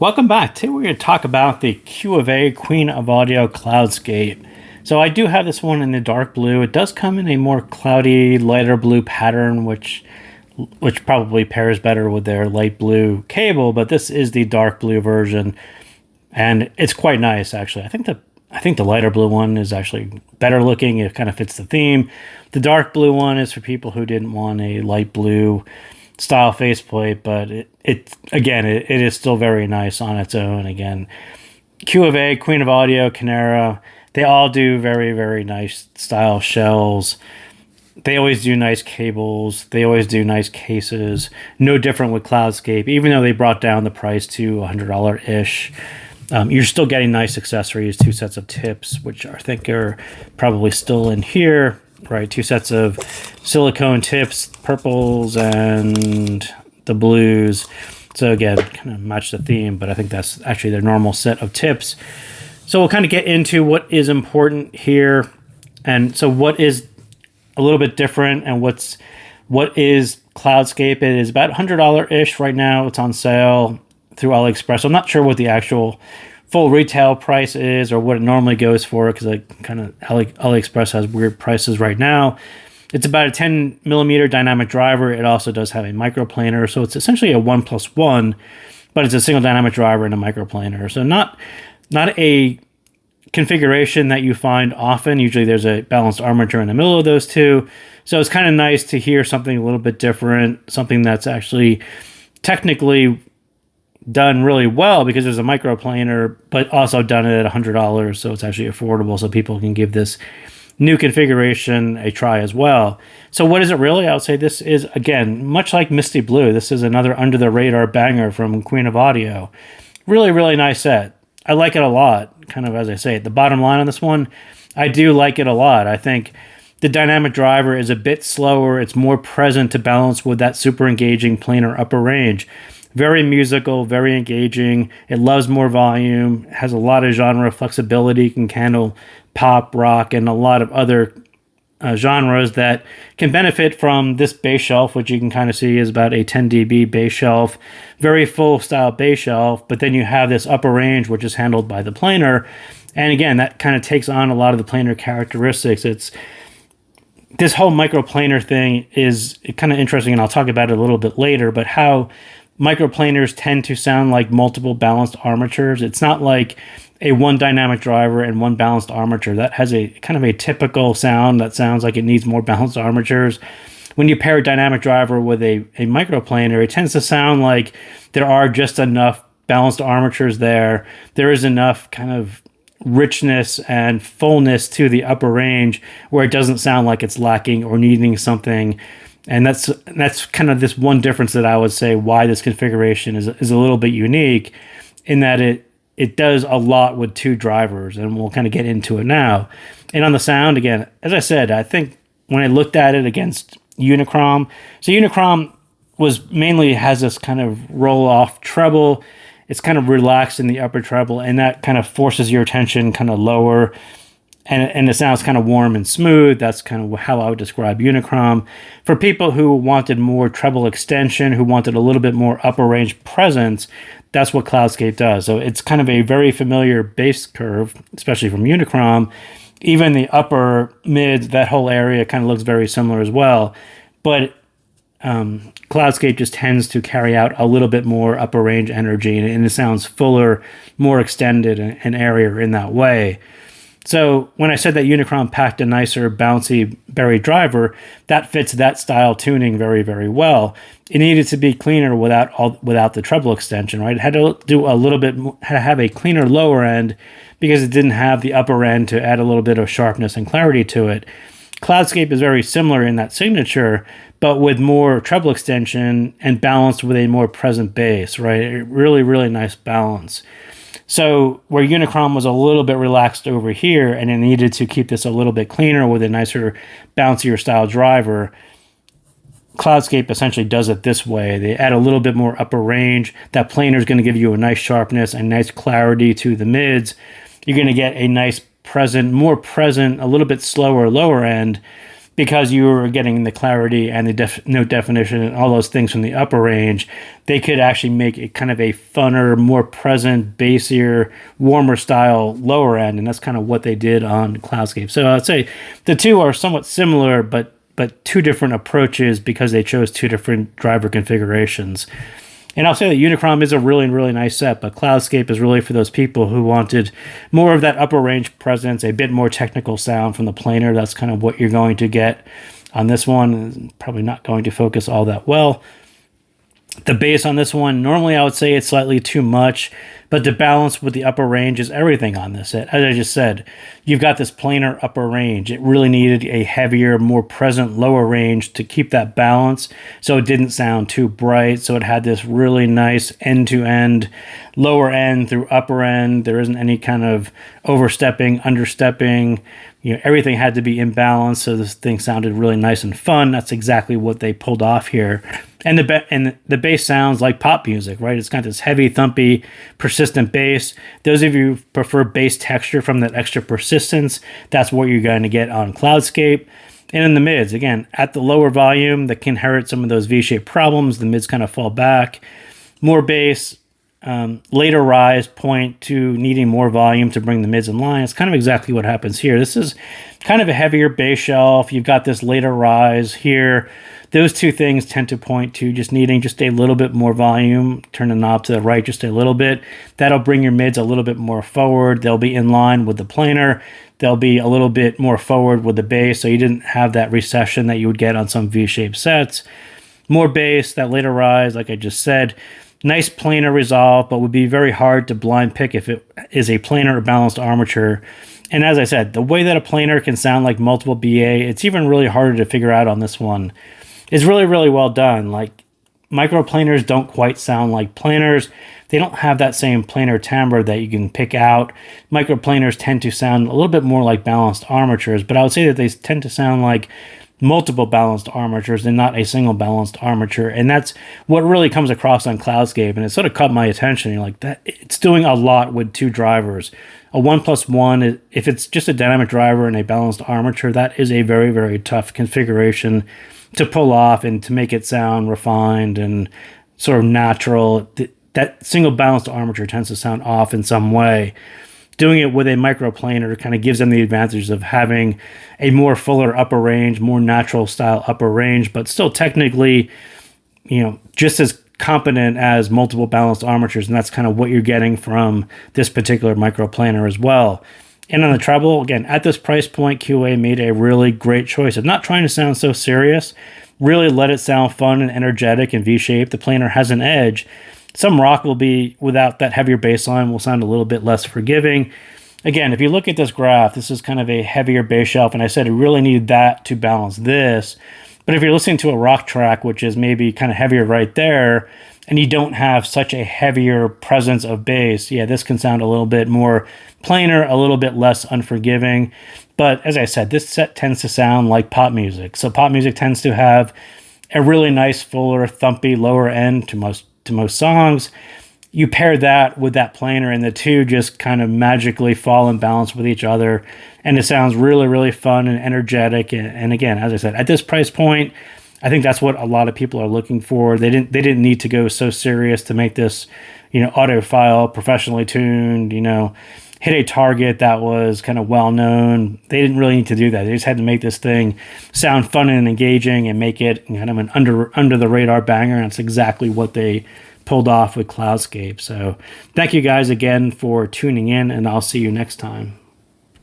Welcome back. Today we're going to talk about the QoA Queen of Audio Cloud Scape. So I do have this one in the dark blue. It does come in a more cloudy, lighter blue pattern, which probably pairs better with their light blue cable, but this is the dark blue version, and it's quite nice actually. I think the lighter blue one is actually better looking. It kind of fits the theme. The dark blue one is for people who didn't want a light blue style faceplate, but it is still very nice on its own. Again, QoA, Queen of Audio, Canara, they all do very, very nice style shells. They always do nice cables. They always do nice cases. No different with Cloud Scape, even though they brought down the price to $100-ish. You're still getting nice accessories, 2 sets of tips, which I think are probably still in here. Right, 2 sets of silicone tips, purples and the blues. So again, kind of match the theme, but I think that's actually their normal set of tips. So we'll kind of get into what is important here. And so what is a little bit different and what is Cloud Scape? It is about $100-ish right now. It's on sale through AliExpress. I'm not sure what the actual full retail price is or what it normally goes for, because AliExpress has weird prices right now. It's about a 10 millimeter dynamic driver. It also does have a microplanar, so it's essentially a 1+1, but it's a single dynamic driver and a microplanar. So not a configuration that you find often. Usually there's a balanced armature in the middle of those two. So it's kind of nice to hear something a little bit different, something that's actually technically done really well because there's a microplanar, but also done it at $100, so it's actually affordable, so people can give this new configuration a try as well. So what is it really? I would say this is, again, much like Misty Blue, this is another under-the-radar banger from Queen of Audio. Really, really nice set. I like it a lot, kind of as I say. The bottom line on this one, I do like it a lot. I think the dynamic driver is a bit slower. It's more present to balance with that super engaging planar upper range. Very musical, very engaging. It loves more volume, has a lot of genre flexibility, can handle pop, rock, and a lot of other genres that can benefit from this bass shelf, which you can kind of see is about a 10 dB bass shelf, very full style bass shelf, but then you have this upper range, which is handled by the planar. And again, that kind of takes on a lot of the planar characteristics. This whole microplanar thing is kind of interesting, and I'll talk about it a little bit later, but how microplanars tend to sound like multiple balanced armatures. It's not like a one dynamic driver and one balanced armature. That has a kind of a typical sound that sounds like it needs more balanced armatures. When you pair a dynamic driver with a microplanar, it tends to sound like there are just enough balanced armatures there. There is enough kind of richness and fullness to the upper range where it doesn't sound like it's lacking or needing something. And that's kind of this one difference that I would say why this configuration is a little bit unique, in that it does a lot with 2 drivers, and we'll kind of get into it now. And on the sound, again, as I said, I think when I looked at it against Unicron, so Unicron has this kind of roll-off treble. It's kind of relaxed in the upper treble, and that kind of forces your attention kind of lower. And it sounds kind of warm and smooth. That's kind of how I would describe Unicron. For people who wanted more treble extension, who wanted a little bit more upper range presence, that's what Cloud Scape does. So it's kind of a very familiar bass curve, especially from Unicron. Even the upper mids, that whole area kind of looks very similar as well. But Cloud Scape just tends to carry out a little bit more upper range energy, and it sounds fuller, more extended and airier in that way. So when I said that Unicron packed a nicer, bouncy buried driver, that fits that style tuning very, very well. It needed to be cleaner without the treble extension, right? It had to do a little bit, had to have a cleaner lower end because it didn't have the upper end to add a little bit of sharpness and clarity to it. Cloud Scape is very similar in that signature, but with more treble extension and balanced with a more present bass, right? Really, really nice balance. So where Unicron was a little bit relaxed over here and it needed to keep this a little bit cleaner with a nicer, bouncier style driver, Cloud Scape essentially does it this way. They add a little bit more upper range. That planar is going to give you a nice sharpness and nice clarity to the mids. You're going to get a nice present, more present, a little bit slower lower end, because you were getting the clarity and the note definition and all those things from the upper range, they could actually make it kind of a funner, more present, bassier, warmer style lower end, and that's kind of what they did on Cloud Scape. So I'd say the two are somewhat similar, but two different approaches because they chose two different driver configurations. And I'll say that Unicron is a really, really nice set, but Cloud Scape is really for those people who wanted more of that upper range presence, a bit more technical sound from the planar. That's kind of what you're going to get on this one. Probably not going to focus all that well. The bass on this one, normally I would say it's slightly too much, but the balance with the upper range is everything on this set. As I just said, you've got this planar upper range. It really needed a heavier, more present lower range to keep that balance so it didn't sound too bright. So it had this really nice end-to-end, lower end through upper end. There isn't any kind of overstepping, understepping. Everything had to be in balance, so this thing sounded really nice and fun. That's exactly what they pulled off here. And the bass sounds like pop music, right? It's got this heavy, thumpy, persistent bass. Those of you who prefer bass texture from that extra persistence, that's what you're going to get on Cloud Scape. And in the mids, again, at the lower volume, that can inherit some of those V-shaped problems. The mids kind of fall back. More bass, later rise point to needing more volume to bring the mids in line. It's kind of exactly what happens here. This is kind of a heavier bass shelf. You've got this later rise here. Those two things tend to point to just needing just a little bit more volume. Turn the knob to the right just a little bit. That'll bring your mids a little bit more forward. They'll be in line with the planar. They'll be a little bit more forward with the bass, so you didn't have that recession that you would get on some V-shaped sets. More bass, that later rise, like I just said. Nice planar resolve, but would be very hard to blind pick if it is a planar or balanced armature. And as I said, the way that a planar can sound like multiple BA, it's even really harder to figure out on this one. It's really, really well done. Like, microplanars don't quite sound like planars. They don't have that same planar timbre that you can pick out. Microplanars tend to sound a little bit more like balanced armatures, but I would say that they tend to sound like multiple balanced armatures and not a single balanced armature. And that's what really comes across on Cloud Scape. And it sort of caught my attention. You're like, that it's doing a lot with two drivers. A 1+1, if it's just a dynamic driver and a balanced armature, that is a very, very tough configuration to pull off and to make it sound refined and sort of natural. That single balanced armature tends to sound off in some way. Doing it with a microplanar kind of gives them the advantage of having a more fuller upper range, more natural style upper range, but still technically, just as competent as multiple balanced armatures. And that's kind of what you're getting from this particular microplanar as well. And on the treble, again, at this price point, QoA made a really great choice of not trying to sound so serious, really let it sound fun and energetic and V-shaped. The planar has an edge. Some rock will be, without that heavier bass line, will sound a little bit less forgiving. Again, if you look at this graph, this is kind of a heavier bass shelf, and I said it really needed that to balance this. But if you're listening to a rock track, which is maybe kind of heavier right there, and you don't have such a heavier presence of bass, yeah, this can sound a little bit more planar, a little bit less unforgiving. But as I said, this set tends to sound like pop music. So pop music tends to have a really nice, fuller, thumpy lower end to most songs. You pair that with that planar, and the two just kind of magically fall in balance with each other, and it sounds really, really fun and energetic. And again, as I said, at this price point, I think that's what a lot of people are looking for. They didn't need to go so serious to make this, audiophile, professionally tuned, hit a target that was kind of well known. They didn't really need to do that. They just had to make this thing sound fun and engaging and make it kind of an under the radar banger. And that's exactly what they pulled off with Cloud Scape. So thank you guys again for tuning in, and I'll see you next time.